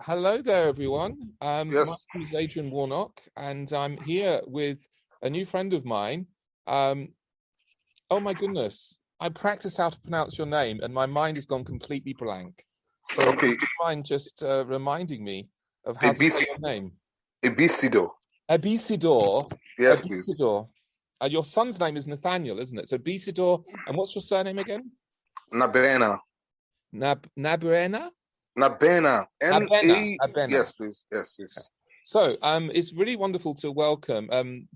Hello there, everyone. My Yes. name is Adrian Warnock, and I'm here with a new friend of mine. Oh my goodness, I practiced how to pronounce your name, and my mind has gone completely blank. So, Okay. would you mind just reminding me of how to Ebis say your name? Ebisido. Ebisidor. Yes, please. Ebisidor. Your son's name is Nathaniel, isn't it? So, Ebisidor, and what's your surname again? Nabena. Nabena? Nabena. N-A. Nabena. Yes, please. Yes. So it's really wonderful to welcome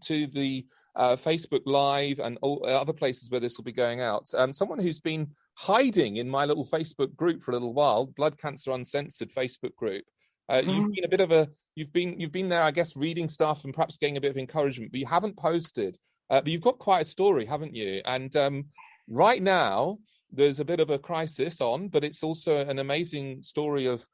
to the Facebook Live and all other places where this will be going out. Someone who's been hiding in my little Facebook group for a little while, Blood Cancer Uncensored Facebook group. You've been a bit of a you've been there, I guess, reading stuff and perhaps getting a bit of encouragement, but you haven't posted. But you've got quite a story, haven't you? And right now there's a bit of a crisis on, but it's also an amazing story of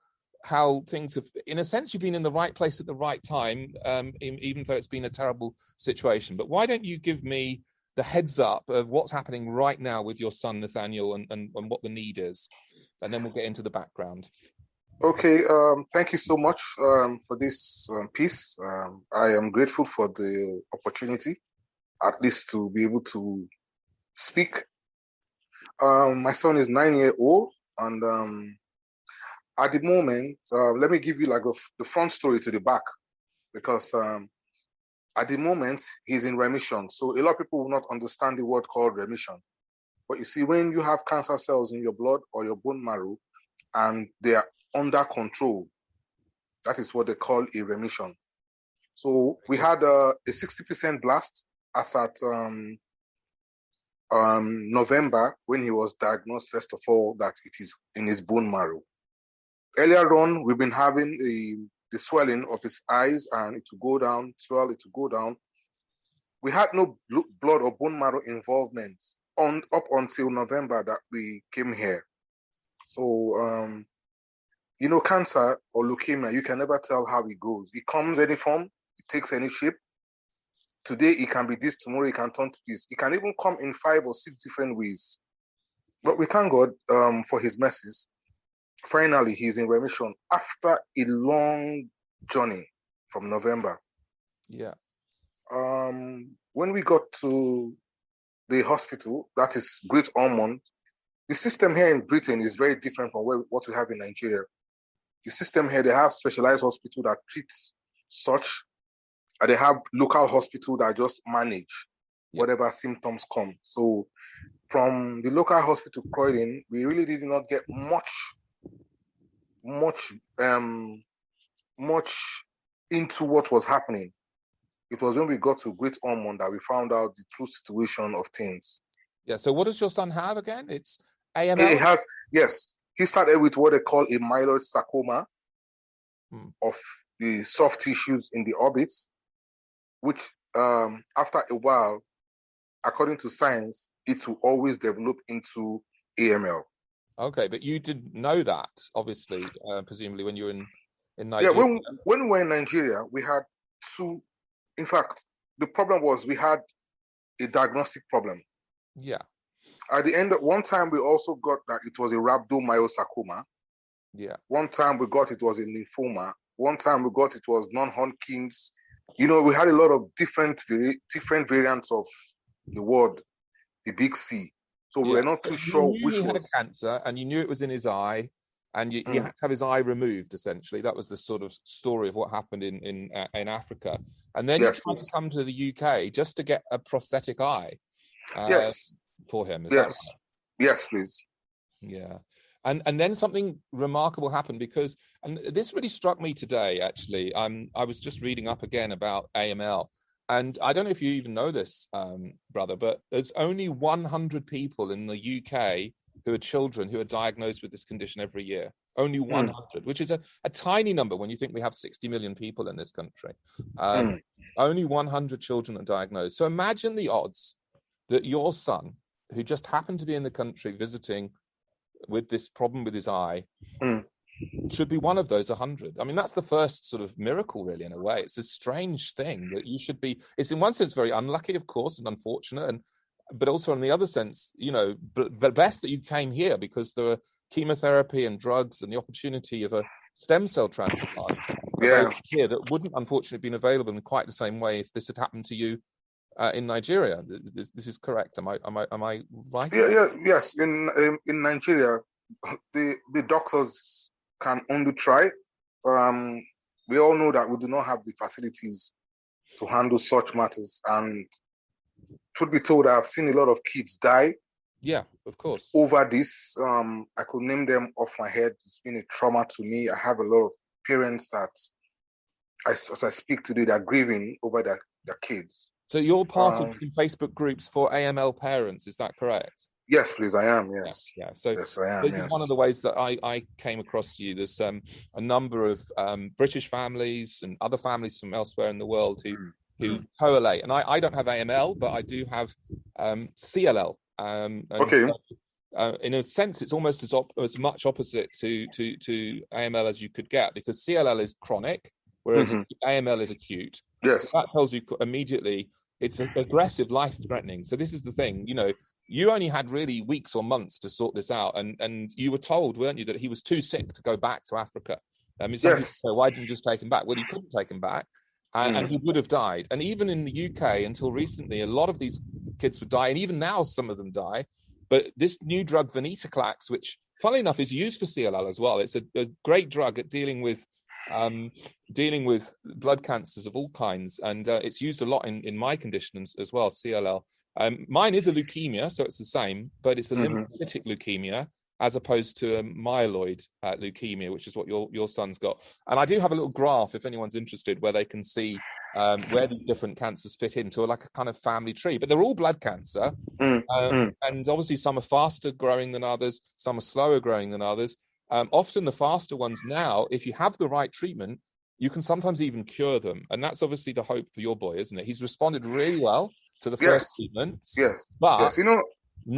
how things have, in a sense, you've been in the right place at the right time, even though it's been a terrible situation. But why don't you give me the heads up of what's happening right now with your son, Nathaniel, and what the need is, and then we'll get into the background. Okay. Thank you so much for this piece. I am grateful for the opportunity, at least to be able to speak. My son is 9 years old, and at the moment, let me give you like the front story to the back, because at the moment he's in remission. So a lot of people will not understand the word called remission. But you see, when you have cancer cells in your blood or your bone marrow and they are under control, that is what they call a remission. So we had a 60% blast as at November, when he was diagnosed, first of all, that it is in his bone marrow. Earlier on, we've been having the swelling of his eyes, and it will go down, swell, it will go down. We had no blood or bone marrow involvement up until November that we came here. So, cancer or leukemia, you can never tell how it goes. It comes any form, it takes any shape. Today, it can be this, tomorrow, it can turn to this. It can even come in 5 or 6 different ways. But we thank God for his mercies. Finally, he's in remission after a long journey from November. Yeah. When we got to the hospital, that is Great Ormond, the system here in Britain is very different from what we have in Nigeria. The system here, they have specialized hospital that treats such, and they have local hospital that just manage whatever symptoms come. So from the local hospital, Croydon, we really did not get much into what was happening. It was when we got to Great Ormond that we found out the true situation of things. Yeah. So what does your son have again? It's AML? He started with what they call a myeloid sarcoma of the soft tissues in the orbits, which after a while, according to science, it will always develop into AML. Okay, but you didn't know that, obviously, presumably when you were in Nigeria. Yeah, when we were in Nigeria, we had two. In fact, the problem was we had a diagnostic problem. Yeah. At the end, one time we also got that it was a rhabdomyosarcoma. Yeah. One time we got it was a lymphoma. One time we got it was non-Hodgkin's. We had a lot of different variants of the word, the big C. So we were not too sure which he was. Had cancer, and you knew it was in his eye, and he had to have his eye removed. Essentially, that was the sort of story of what happened in Africa. And then you tried to come to the UK just to get a prosthetic eye. For him. Is that right? Yes, please. Yeah. And then something remarkable happened, because, and this really struck me today, actually. I was just reading up again about AML. And I don't know if you even know this, brother, but there's only 100 people in the UK who are children who are diagnosed with this condition every year. Only 100, which is a tiny number when you think we have 60 million people in this country. Only 100 children are diagnosed. So imagine the odds that your son, who just happened to be in the country visiting with this problem with his eye, should be one of those 100. I mean, that's the first sort of miracle, really, in a way. It's a strange thing that you should be. It's in one sense very unlucky, of course, and unfortunate, but also in the other sense, the best that you came here, because there were chemotherapy and drugs and the opportunity of a stem cell transplant Yeah. available here that wouldn't unfortunately have been available in quite the same way if this had happened to you in Nigeria. This is correct. Am I right? Yes. In Nigeria, the doctors can only try. We all know that we do not have the facilities to handle such matters, and truth be told, I've seen a lot of kids die. Yeah, of course. Over this, I could name them off my head. It's been a trauma to me. I have a lot of parents that, as I speak today, they're grieving over their kids. So you're part of Facebook groups for AML parents, is that correct? Yes, please, I am. Yes. Yeah. So yes, I am. this Yes. is one of the ways that I came across you. There's a number of British families and other families from elsewhere in the world who correlate. And I don't have AML, but I do have CLL. Okay. So, in a sense, it's almost as much opposite to AML as you could get, because CLL is chronic, whereas AML is acute. Yes. So that tells you immediately it's aggressive, life-threatening. So this is the thing, you only had really weeks or months to sort this out, and you were told, weren't you, that he was too sick to go back to Africa? Some people say, why didn't you just take him back? Well, you couldn't take him back, and he would have died. And even in the UK, until recently, a lot of these kids would die, and even now some of them die. But this new drug, venetoclax, which, funnily enough, is used for CLL as well. It's a great drug at dealing with blood cancers of all kinds, and it's used a lot in my condition as well, CLL. Mine is a leukemia, so it's the same, but it's a lymphocytic leukemia as opposed to a myeloid leukemia, which is what your son's got. And I do have a little graph, if anyone's interested, where they can see where these different cancers fit into like a kind of family tree. But they're all blood cancer. And obviously some are faster growing than others, some are slower growing than others. Often the faster ones now, if you have the right treatment, you can sometimes even cure them. And that's obviously the hope for your boy, isn't it? He's responded really well to the first treatments. Yes. But yes. I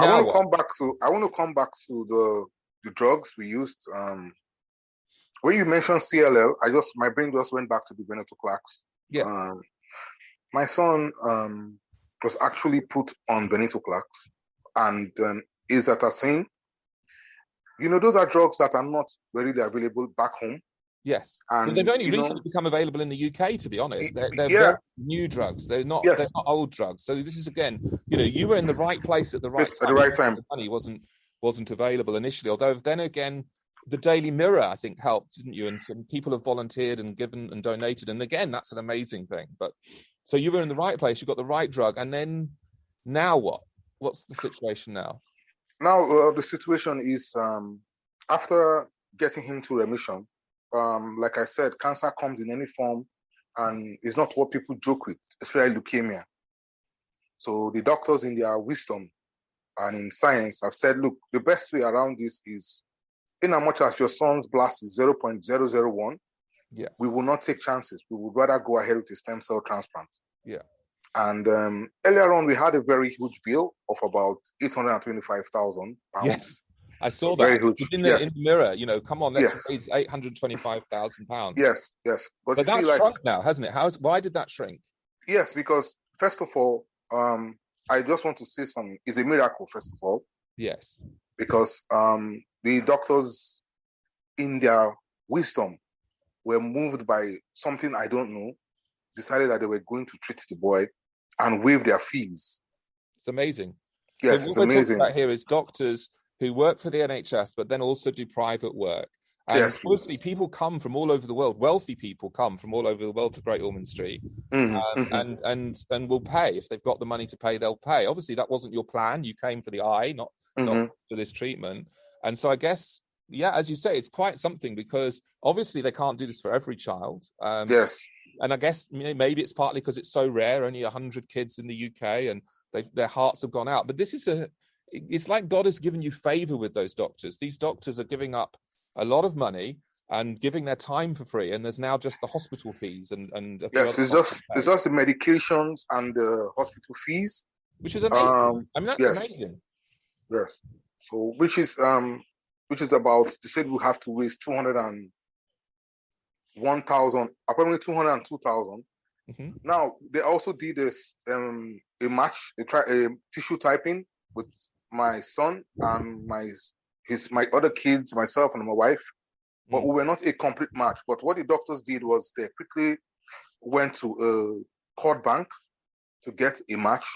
want to come back to the drugs we used. When you mentioned CLL, my brain just went back to the venetoclax. Yeah. My son was actually put on venetoclax and isatacine. Those are drugs that are not readily available back home. Yes, and they've only recently become available in the UK. To be honest, they're very new drugs. They're not old drugs. So this is, again, you were in the right place at the right time. At the right time. The money wasn't available initially. Although then again, the Daily Mirror, I think, helped, didn't you? And some people have volunteered and given and donated. And again, that's an amazing thing. But so you were in the right place. You got the right drug. And then now what? What's the situation now? Now the situation is after getting him to remission. Like I said, cancer comes in any form and is not what people joke with, especially leukemia. So the doctors, in their wisdom and in science, have said, look, the best way around this is, in as much as your son's blast is 0.001, we will not take chances. We would rather go ahead with a stem cell transplant. Yeah. And earlier on, we had a very huge bill of about £825,000. Yes. I saw very that. Huge. In the Mirror, come on, let's raise £825,000. Yes. But that's shrunk now, hasn't it? Why did that shrink? Yes, because first of all, I just want to say something. It's a miracle, first of all. Yes. Because the doctors, in their wisdom, were moved by something I don't know, decided that they were going to treat the boy and waive their fees. It's amazing. Yes, so it's what amazing. We're talking about here is doctors who work for the NHS, but then also do private work. And obviously people come from all over the world. Wealthy people come from all over the world to Great Ormond Street and will pay. If they've got the money to pay, they'll pay. Obviously, that wasn't your plan. You came for the eye, not for this treatment. And so I guess, as you say, it's quite something, because obviously they can't do this for every child. Yes. And I guess maybe it's partly because it's so rare, only 100 kids in the UK, and their hearts have gone out. But this is it's like God has given you favor with those doctors. These doctors are giving up a lot of money and giving their time for free, and there's now just the hospital fees and it's just the medications and the hospital fees, which is amazing. That's amazing. Yes. So which is about, they said we have to raise 201,000, apparently 202,000. Now they also did this a match, a tissue typing with my son and my other kids, myself and my wife. but we were not a complete match. But what the doctors did was they quickly went to a cord bank to get a match,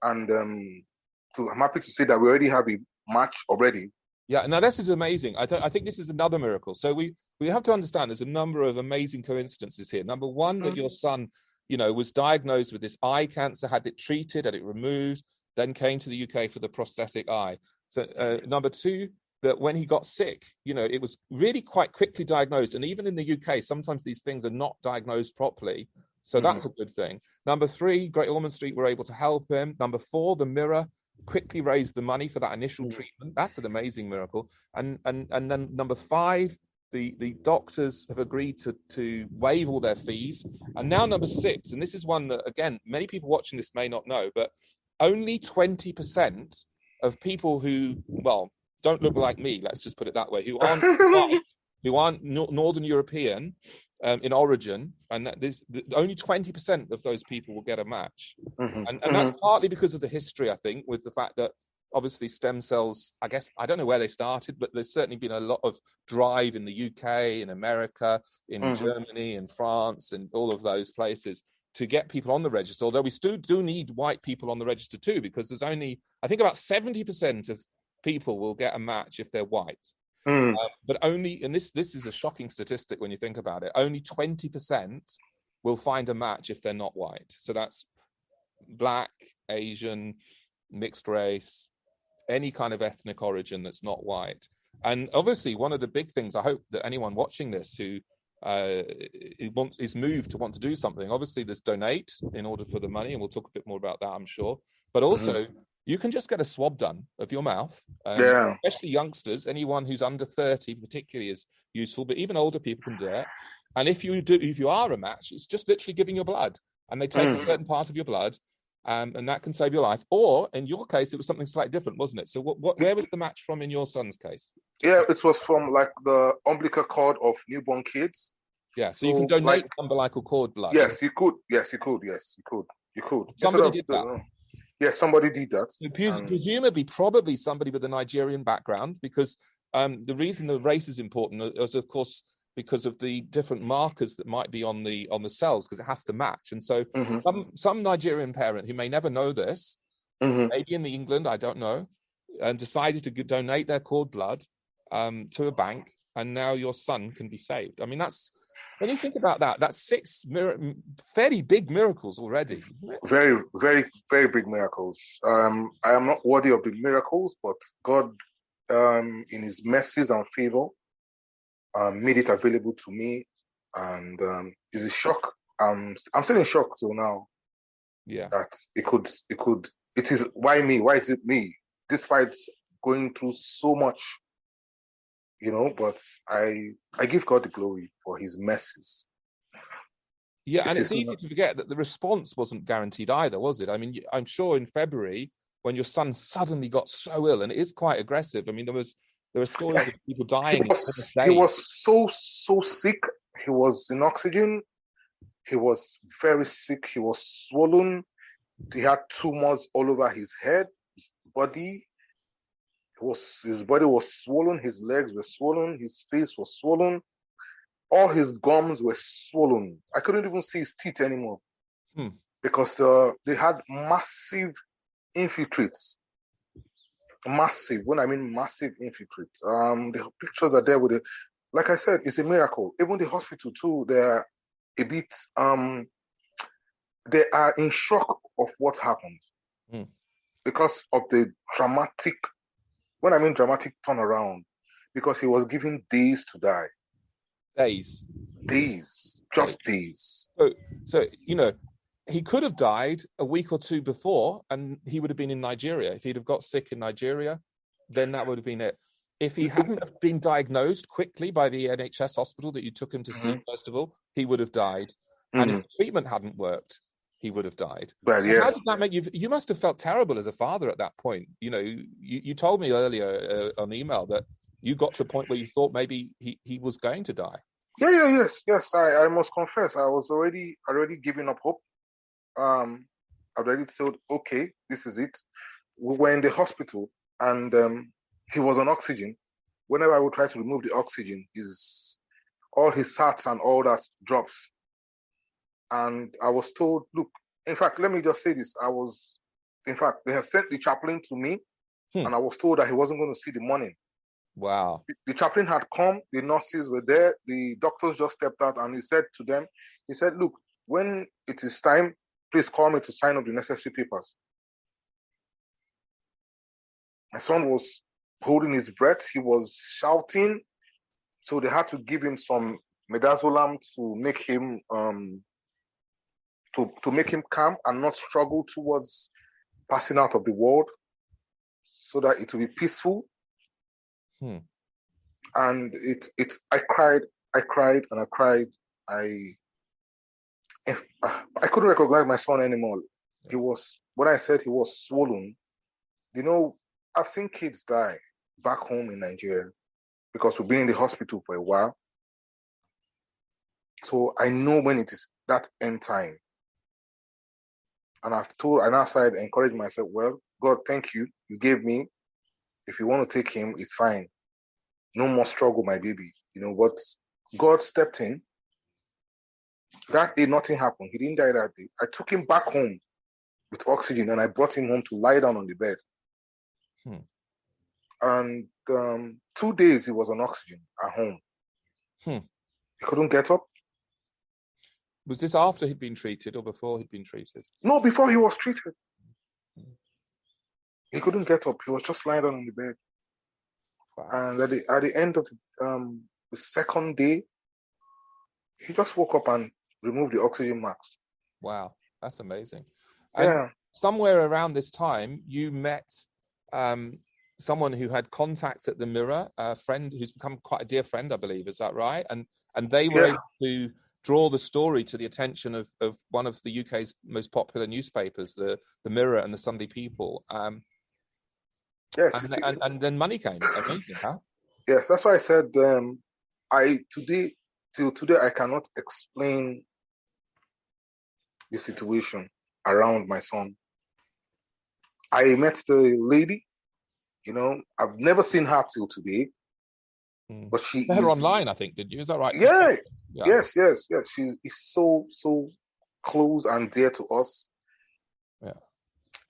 and I'm happy to say that we already have a match already. Yeah, now this is amazing. I think this is another miracle. So we have to understand there's a number of amazing coincidences here. Number one, that your son, was diagnosed with this eye cancer, had it treated, had it removed, then came to the UK for the prosthetic eye. So number two, that when he got sick, it was really quite quickly diagnosed. And even in the UK, sometimes these things are not diagnosed properly. So that's a good thing. Number three, Great Ormond Street were able to help him. Number four, the Mirror quickly raised the money for that initial treatment. That's an amazing miracle. And then number five, the doctors have agreed to waive all their fees. And now number six, and this is one that, again, many people watching this may not know, but only 20% of people who, don't look like me, let's just put it that way, who aren't white, who aren't Northern European in origin, and only 20% of those people will get a match. And that's partly because of the history, I think, with the fact that obviously stem cells, I guess, I don't know where they started, but there's certainly been a lot of drive in the UK, in America, in Germany, in France, and all of those places to get people on the register, although we still do need white people on the register too, because there's only, I think about 70% of people will get a match if they're white. But only, and this is a shocking statistic when you think about it, only 20% will find a match if they're not white. So that's Black, Asian, mixed race, any kind of ethnic origin that's not white. And obviously, one of the big things, I hope that anyone watching this who is moved to want to do something, obviously there's donate in order for the money, and we'll talk a bit more about that, I'm sure. But also, you can just get a swab done of your mouth. Especially youngsters, anyone who's under 30 particularly is useful, but even older people can do it. And if you are a match, it's just literally giving your blood, and they take a certain part of your blood, and that can save your life. Or in your case, it was something slightly different, wasn't it? So where was the match from in your son's case? Yeah, it was from like the umbilical cord of newborn kids. Yeah, so you can donate umbilical cord blood. Yes, you could. Yes, you could. Yes, you could. Somebody did that. Yes, somebody did that. So presumably, probably somebody with a Nigerian background, because the reason the race is important is, of course, because of the different markers that might be on the cells, because it has to match. And so some Nigerian parent who may never know this, maybe in England, I don't know, and decided to donate their cord blood to a bank, and now your son can be saved. I mean, when you think about that, that's six fairly big miracles already, isn't it? Very, very, very big miracles. I am not worthy of the miracles, but God, in His mercies and favor, made it available to me, and it's a shock. I'm still in shock till now. Yeah, that it is why me? Why is it me? Despite going through so much, but I give God the glory for His mercies. Yeah, and it's easy to forget that the response wasn't guaranteed either, was it? I mean, I'm sure in February, when your son suddenly got so ill, and it is quite aggressive. I mean, there are stories of people dying. He was so sick. He was in oxygen. He was very sick. He was swollen. He had tumors all over his head, his body. His body was swollen. His legs were swollen. His face was swollen. All his gums were swollen. I couldn't even see his teeth anymore because they had massive infiltrates. Massive. When I mean massive infiltrates, the pictures are there with it. Like I said, it's a miracle. Even the hospital too, they're a bit. They are in shock of what happened because of the dramatic. When I mean dramatic turnaround, because he was given days to die. Days. Just days. So he could have died a week or two before, and he would have been in Nigeria. If he'd have got sick in Nigeria, then that would have been it. If he hadn't have been diagnosed quickly by the NHS hospital that you took him to see, first of all, he would have died. And if the treatment hadn't worked, he would have died. But so how did that make you? You must have felt terrible as a father at that point. You told me earlier on email that you got to a point where you thought maybe he was going to die. Yes. I must confess, I was already giving up hope. I already said, okay, this is it. We were in the hospital, and he was on oxygen. whenever I would try to remove the oxygen, all his SATs and all that drops. And I was told, look, in fact, let me just say this. They have sent the chaplain to me, and I was told that he wasn't going to see the morning. Wow. The chaplain had come, the nurses were there, the doctors just stepped out, and he said to them, look, when it is time, please call me to sign up the necessary papers. My son was holding his breath. He was shouting. So they had to give him some midazolam to make him to make him calm and not struggle towards passing out of the world, so that it will be peaceful. And I cried. I couldn't recognize my son anymore. He was, when I said he was swollen, I've seen kids die back home in Nigeria because we've been in the hospital for a while. So I know when it is that end time. And I started encouraging myself, well, God, thank you. You gave me. If you want to take him, it's fine. No more struggle, my baby. But God stepped in. That day, nothing happened. He didn't die that day. I took him back home with oxygen, and I brought him home to lie down on the bed. And 2 days he was on oxygen at home. He couldn't get up. Was this after he'd been treated or before he'd been treated? No, before he was treated. He couldn't get up. He was just lying down on the bed. Wow. And at the end of the second day, he just woke up and removed the oxygen mask. Wow, that's amazing. And somewhere around this time, you met someone who had contacts at the Mirror, a friend who's become quite a dear friend, I believe. Is that right? And they were able to draw the story to the attention of one of the UK's most popular newspapers, the Mirror and the Sunday People. Yes, and then money came. Amazing, huh? Yes, that's why I said till today I cannot explain the situation around my son. I met the lady, I've never seen her till today, but she is online, I think, did you? Is that right? Yeah. Yes. She is so close and dear to us. Yeah.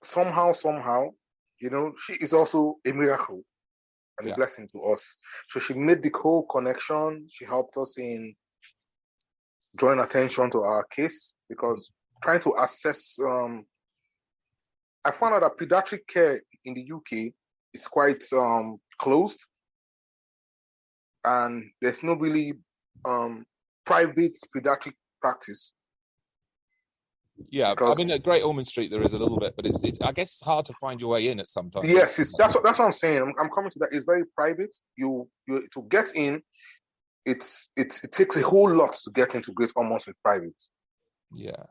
Somehow, she is also a miracle and a blessing to us. So she made the whole connection. She helped us in drawing attention to our case, because trying to assess, I found out that pediatric care in the UK is quite closed, and there's no really private pediatric practice. Yeah, because, I mean, at Great Ormond Street there is a little bit, but it's I guess it's hard to find your way in at some time. Yes, that's what I'm saying. I'm coming to that. It's very private. You to get in, it takes a whole lot to get into Great Ormond Street private. Yeah.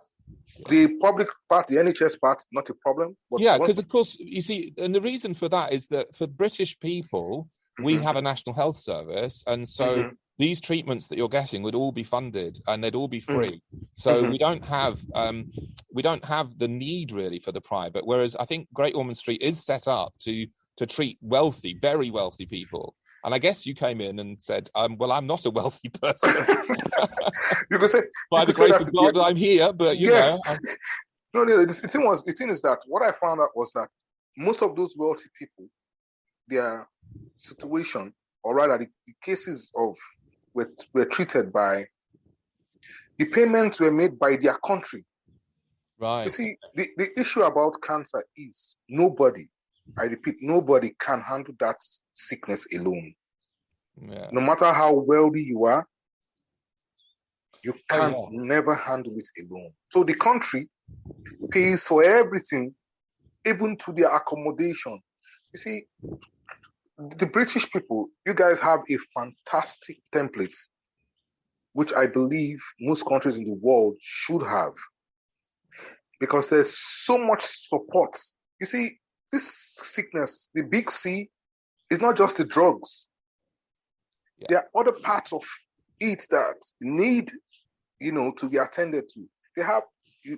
The public part, the NHS part, not a problem. But because of course, you see, and the reason for that is that for British people, we have a National Health Service, and so these treatments that you're getting would all be funded and they'd all be free. So we don't have the need really for the private. Whereas I think Great Ormond Street is set up to treat wealthy, very wealthy people. And I guess you came in and said, well, I'm not a wealthy person. You could say, by the grace of God, I'm here, but you know. No, the thing is that what I found out was that most of those wealthy people, their situation, or rather the cases of were treated by, the payments were made by their country. Right. You see, the issue about cancer is nobody, I repeat, nobody can handle that sickness alone. Yeah. No matter how wealthy you are, you can never handle it alone. So the country pays for everything, even to their accommodation. You see, the British people, you guys have a fantastic template, which I believe most countries in the world should have, because there's so much support. You see, this sickness, the big C, is not just the drugs. Yeah. There are other parts of it that need, to be attended to.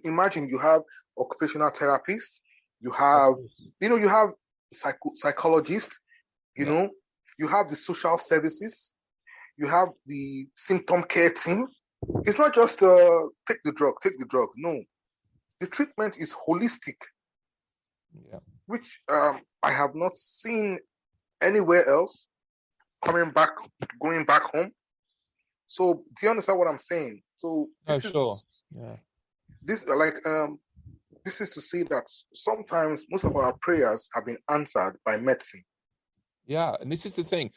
Imagine you have occupational therapists, you have, you have psychologists, You have the social services. You have the symptom care team. It's not just take the drug. No, the treatment is holistic, which I have not seen anywhere else. Going back home. So do you understand what I'm saying? So this is to say that sometimes most of our prayers have been answered by medicine. Yeah, and this is the thing.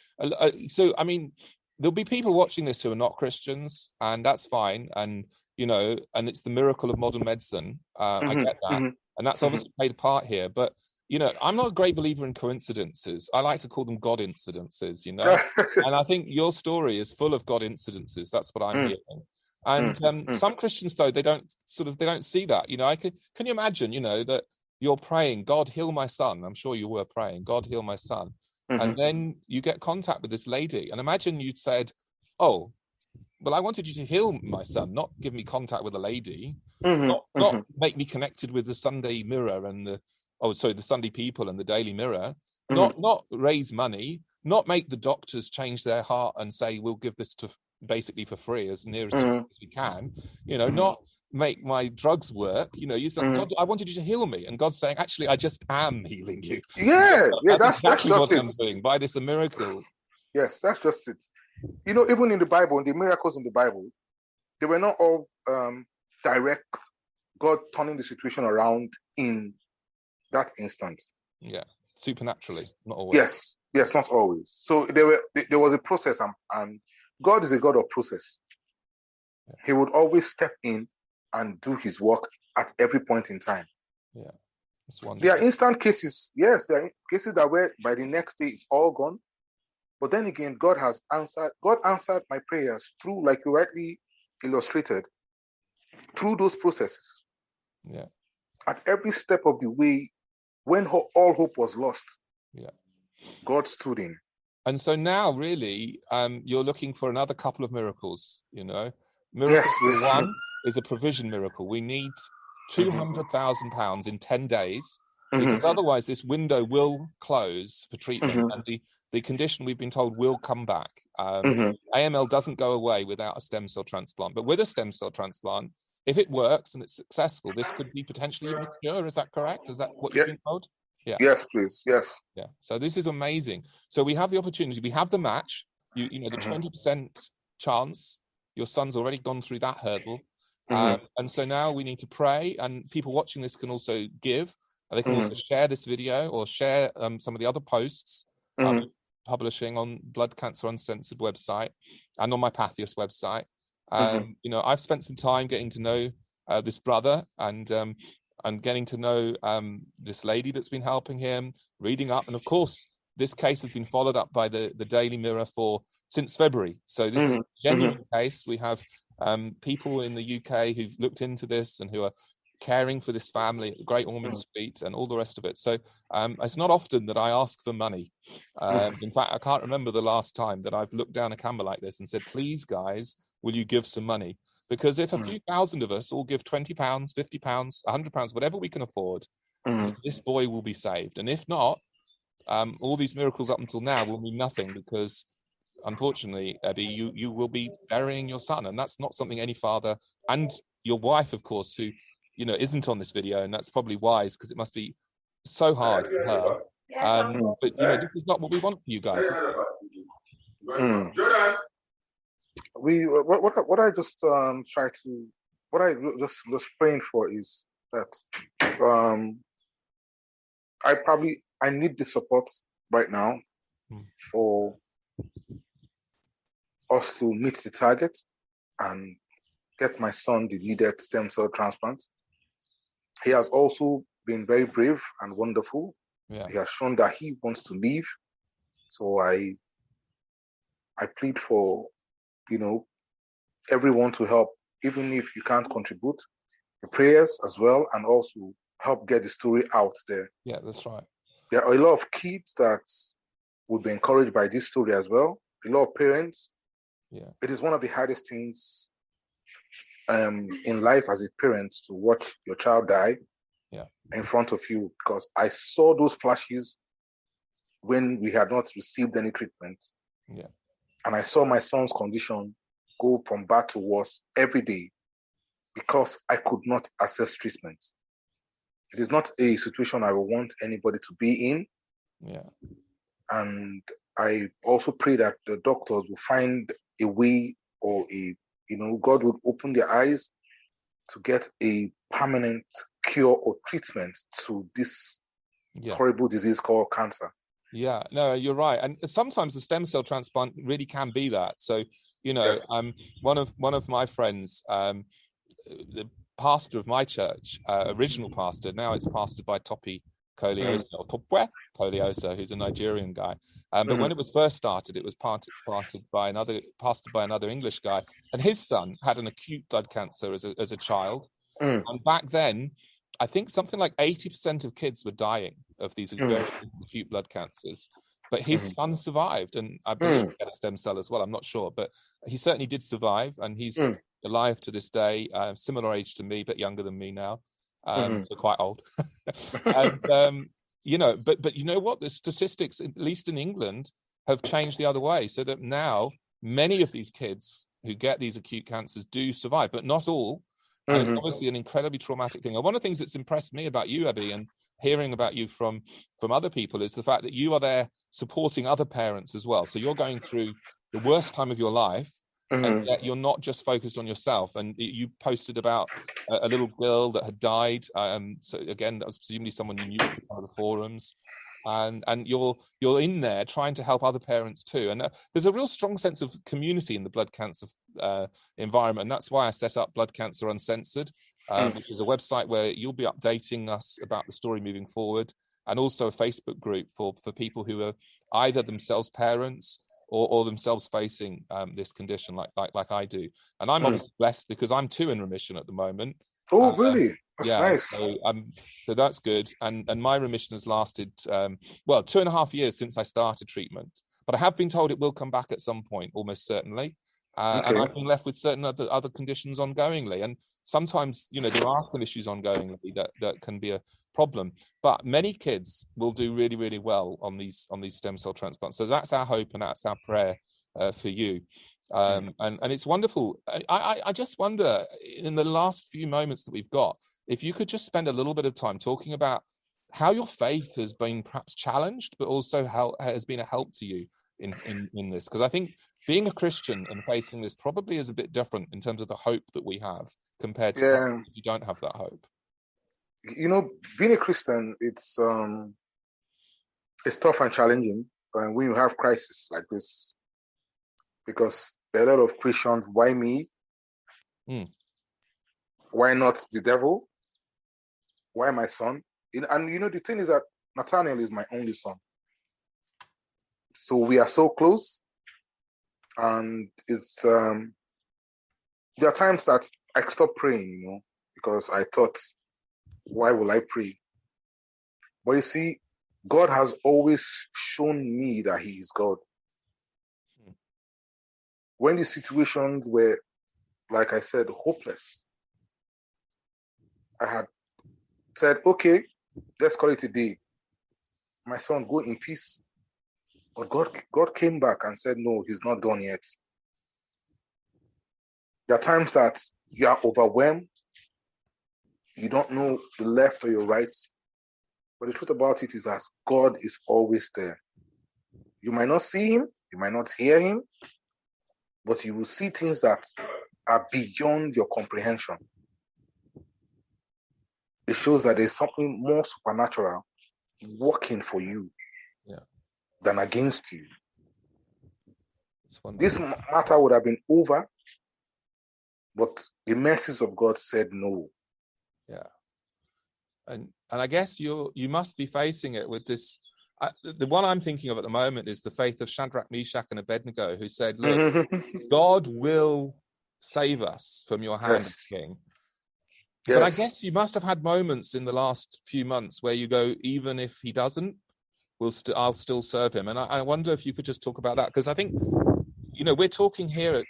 So I mean, there'll be people watching this who are not Christians, and that's fine. And and it's the miracle of modern medicine. I get that, and that's obviously played a part here. But I'm not a great believer in coincidences. I like to call them God incidences. And I think your story is full of God incidences. That's what I'm hearing. And some Christians, though, they don't see that. Can you imagine? That you're praying, God heal my son. I'm sure you were praying, God heal my son. And then you get contact with this lady, and imagine you'd said, "Oh, well, I wanted you to heal my son, not give me contact with a lady, not make me connected with the Sunday Mirror and the Sunday People and the Daily Mirror, not raise money, not make the doctors change their heart and say we'll give this to basically for free as near as we can, not make my drugs work. You said, God, I wanted you to heal me, and God's saying, actually, I just am healing you. That's exactly just what it. I'm doing by this miracle. Yes, that's just it. Even in the Bible, the miracles in the Bible, they were not all direct God turning the situation around in that instant. Yeah, supernaturally, not always. Yes, not always. So there was a process, and God is a God of process. Yeah. He would always step in and do his work at every point in time. Yeah, that's wonderful. There are instant cases. Yes, there are cases that where by the next day it's all gone. But then again, God answered my prayers through, like you rightly illustrated, through those processes. Yeah. At every step of the way, when all hope was lost, God stood in. And so now, really, you're looking for another couple of miracles. Miracle one is a provision miracle. We need £200,000 in 10 days, because otherwise this window will close for treatment, and the condition, we've been told, will come back. AML doesn't go away without a stem cell transplant, but with a stem cell transplant, if it works and it's successful, this could be potentially even a cure. Is that correct? Is that what you've been told? Yeah. Yes, please. Yes. Yeah. So this is amazing. So we have the opportunity. We have the match. The 20% chance. Your son's already gone through that hurdle. And so now we need to pray, and people watching this can also give. They can also share this video or share some of the other posts publishing on Blood Cancer Uncensored website and on my Pathos website. I've spent some time getting to know this brother and getting to know this lady that's been helping him, reading up. And of course, this case has been followed up by the Daily Mirror since February. So this is a genuine case. We have people in the UK who've looked into this and who are caring for this family at the Great Ormond Street and all the rest of it. So it's not often that I ask for money. In fact, I can't remember the last time that I've looked down a camera like this and said, please, guys, will you give some money? Because if a few thousand of us all give £20, £50, £100, whatever we can afford, this boy will be saved. And if not, all these miracles up until now will mean nothing, because unfortunately, Eddie, you will be burying your son. And that's not something any father, and your wife, of course, who isn't on this video, and that's probably wise, because it must be so hard for her. But this is not what we want for you guys. What I just was praying for is that I need the support right now for us to meet the target and get my son the needed stem cell transplant. He has also been very brave and wonderful. Yeah. He has shown that he wants to leave. So I plead for, everyone to help, even if you can't contribute, the prayers as well, and also help get the story out there. Yeah, that's right. There are a lot of kids that would be encouraged by this story as well. A lot of parents. Yeah. It is one of the hardest things in life as a parent to watch your child die in front of you, because I saw those flashes when we had not received any treatment. Yeah. And I saw my son's condition go from bad to worse every day because I could not access treatment. It is not a situation I would want anybody to be in. Yeah. And I also pray that the doctors will find a way, or God would open their eyes to get a permanent cure or treatment to this horrible disease called cancer. Yeah, no, you're right. And sometimes the stem cell transplant really can be that. So, yes. One of my friends, the pastor of my church, original pastor, now it's pastored by Topi Koliosa, or Topwe Koliosa, who's a Nigerian guy. But when it was first started, it was pastored by another English guy, and his son had an acute blood cancer as a child. And back then, I think something like 80% of kids were dying of these very acute blood cancers. But his son survived, and I believe he had a stem cell as well. I'm not sure, but he certainly did survive, and he's alive to this day. Similar age to me, but younger than me now. So quite old. And but you know what? The statistics, at least in England, have changed the other way, so that now many of these kids who get these acute cancers do survive, but not all. And it's obviously an incredibly traumatic thing. And one of the things that's impressed me about you, Abby, and hearing about you from other people, is the fact that you are there supporting other parents as well. So you're going through the worst time of your life, and yet you're not just focused on yourself. And you posted about a little girl that had died. So again, that was presumably someone you knew from one of the forums. And you're in there trying to help other parents too. And there's a real strong sense of community in the blood cancer environment. And that's why I set up Blood Cancer Uncensored, which is a website where you'll be updating us about the story moving forward, and also a Facebook group for people who are either themselves parents or themselves facing this condition like I do. And I'm obviously blessed because I'm too in remission at the moment. Oh, really? That's nice. So that's good. And my remission has lasted, 2.5 years since I started treatment. But I have been told it will come back at some point, almost certainly. And I've been left with certain other conditions ongoingly. And sometimes, there are some issues ongoingly that can be a problem. But many kids will do really, really well on these stem cell transplants. So that's our hope and that's our prayer for you. And it's wonderful. I just wonder, in the last few moments that we've got, if you could just spend a little bit of time talking about how your faith has been perhaps challenged, but also how it has been a help to you in this. Because I think being a Christian and facing this probably is a bit different in terms of the hope that we have compared to if you don't have that hope. Being a Christian, it's tough and challenging when you have crisis like this, because there are a lot of Christians. Why me? Why not the devil? Why my son? And the thing is that Nathaniel is my only son, so we are so close. And it's there are times that I stop praying, because I thought, why will I pray? But you see, God has always shown me that He is God. When the situations were, like I said, hopeless, I had said, okay, let's call it a day. My son, go in peace. But God came back and said, no, He's not done yet. There are times that you are overwhelmed. You don't know the left or your right. But the truth about it is that God is always there. You might not see Him, you might not hear Him, but you will see things that are beyond your comprehension. It shows that there's something more supernatural working for you than against you. This matter would have been over, but the mercies of God said no. Yeah. And I guess you must be facing it with this. The one I'm thinking of at the moment is the faith of Shadrach, Meshach, and Abednego, who said, look, God will save us from your hand, King. But I guess you must have had moments in the last few months where you go, even if He doesn't, I'll still serve Him. And I wonder if you could just talk about that, because I think, we're talking here at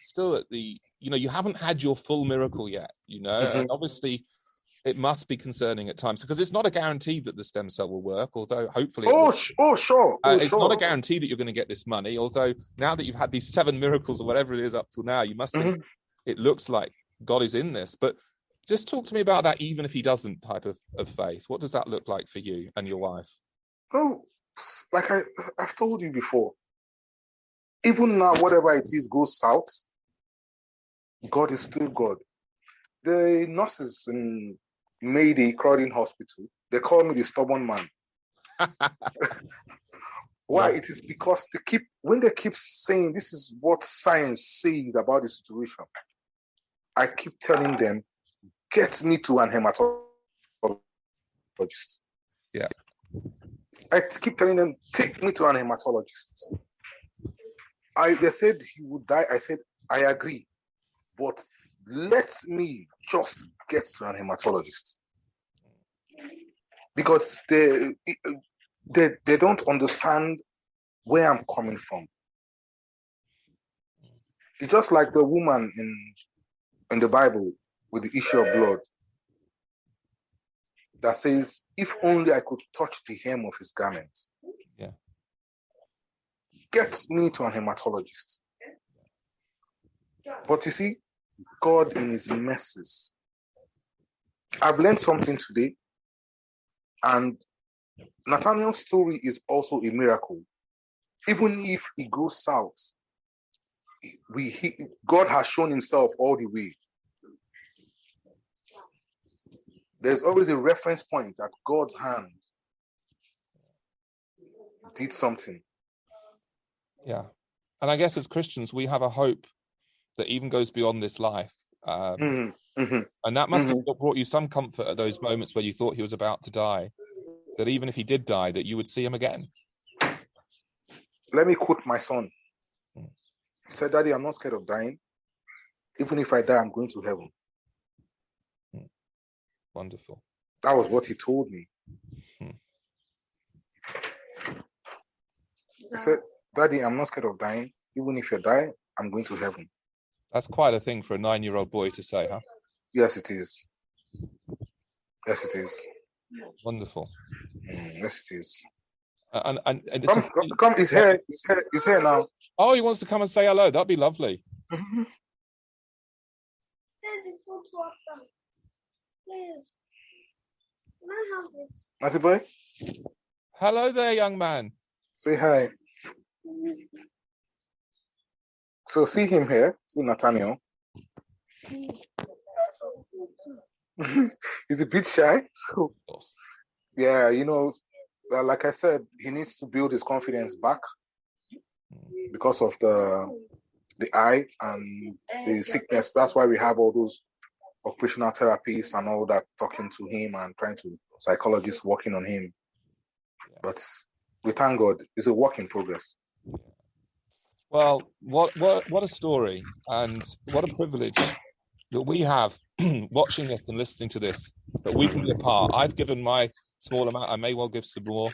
the, you haven't had your full miracle yet, and obviously it must be concerning at times, because it's not a guarantee that the stem cell will work, although hopefully sure. it's not a guarantee that you're going to get this money, although now that you've had these 7 miracles or whatever it is up till now, you must think it looks like God is in this. But just talk to me about that, even if he doesn't, type of faith. What does that look like for you and your wife? Oh, like I've told you before, even now, whatever it is goes south, God is still God. The nurses in Mayday Croydon Hospital, they call me the stubborn man. Why? It is because when they keep saying this is what science says about the situation, I keep telling them, get me to an hematologist. Yeah. I keep telling them, take me to an hematologist. They said he would die. I said, I agree, but let me just get to an hematologist, because they don't understand where I'm coming from. It's just like the woman in the Bible with the issue of blood that says, if only I could touch the hem of his garment. Yeah. Get me to an hematologist. But you see, God in his mercies. I've learned something today, and Nathaniel's story is also a miracle. Even if it goes south, God has shown himself all the way. There's always a reference point that God's hand did something. Yeah. And I guess as Christians, we have a hope that even goes beyond this life. And that must have brought you some comfort at those moments where you thought he was about to die, that even if he did die, that you would see him again. Let me quote my son. He said, Daddy, I'm not scared of dying. Even if I die, I'm going to heaven. Wonderful. That was what he told me. He said, Daddy, I'm not scared of dying. Even if you die, I'm going to heaven. That's quite a thing for a 9-year-old boy to say, huh? Yes, it is. Yes, it is. Wonderful. Yes, it is. And it's come. He's here. He's here now. Oh, he wants to come and say hello. That'd be lovely. Please. Can I have this? Matty boy? Hello there, young man. Say hi. So see him here. See Nathaniel. He's a bit shy. So yeah, like I said, he needs to build his confidence back because of the eye and the sickness. That's why we have all those occupational therapists and all that, talking to him and trying to psychologists working on him. But we thank God, it's a work in progress. Well, what a story, and what a privilege that we have watching this and listening to this, that we can be a part. I've given my small amount. I may well give some more,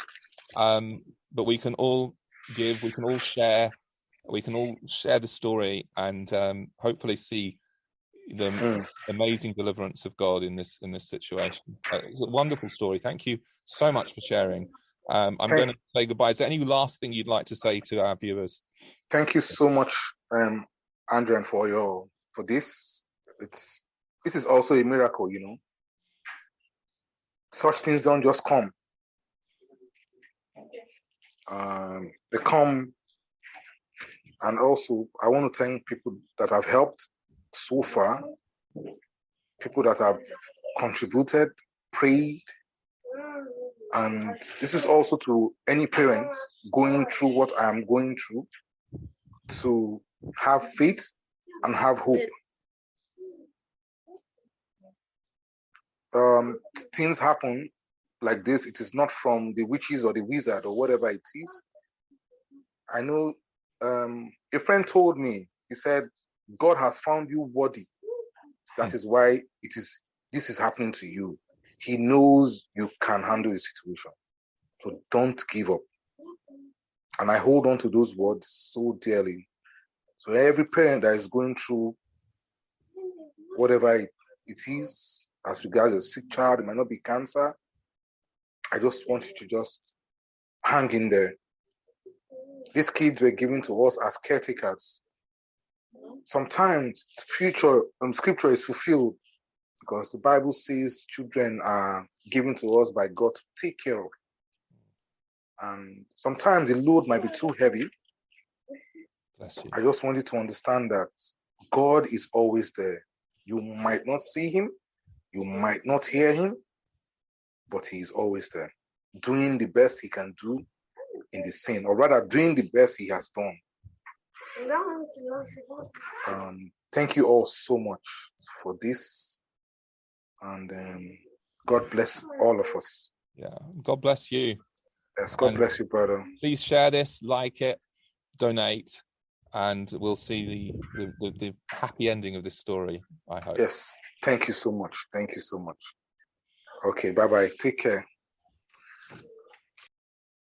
but we can all give. We can all share. We can all share the story, and hopefully see the amazing deliverance of God in this situation. A wonderful story. Thank you so much for sharing. I'm going to say goodbye. Is there any last thing you'd like to say to our viewers? Thank you so much, Andrew, for this. It is also a miracle, Such things don't just come. They come, and also I want to thank people that have helped so far, people that have contributed, prayed, and this is also to any parent going through what I am going through, to have faith and have hope. Things happen like this. It is not from the witches or the wizard or whatever it is. I know a friend told me, he said, God has found you worthy. That is why this is happening to you. He knows you can handle the situation. So don't give up. And I hold on to those words so dearly. So every parent that is going through whatever it is, as regards a sick child, it might not be cancer. I just want you to just hang in there. These kids were given to us as caretakers. Sometimes scripture is fulfilled because the Bible says children are given to us by God to take care of. And sometimes the load might be too heavy. Bless you. I just want you to understand that God is always there. You might not see him, you might not hear him, but he is always there, doing the best he can do in the scene, or rather doing the best he has done. Thank you all so much for this, and God bless all of us. Yeah, God bless you. Yes, God bless you, brother. Please share this, like it, donate, and we'll see the happy ending of this story, I hope. Yes, thank you so much. Thank you so much. Okay, bye-bye. Take care.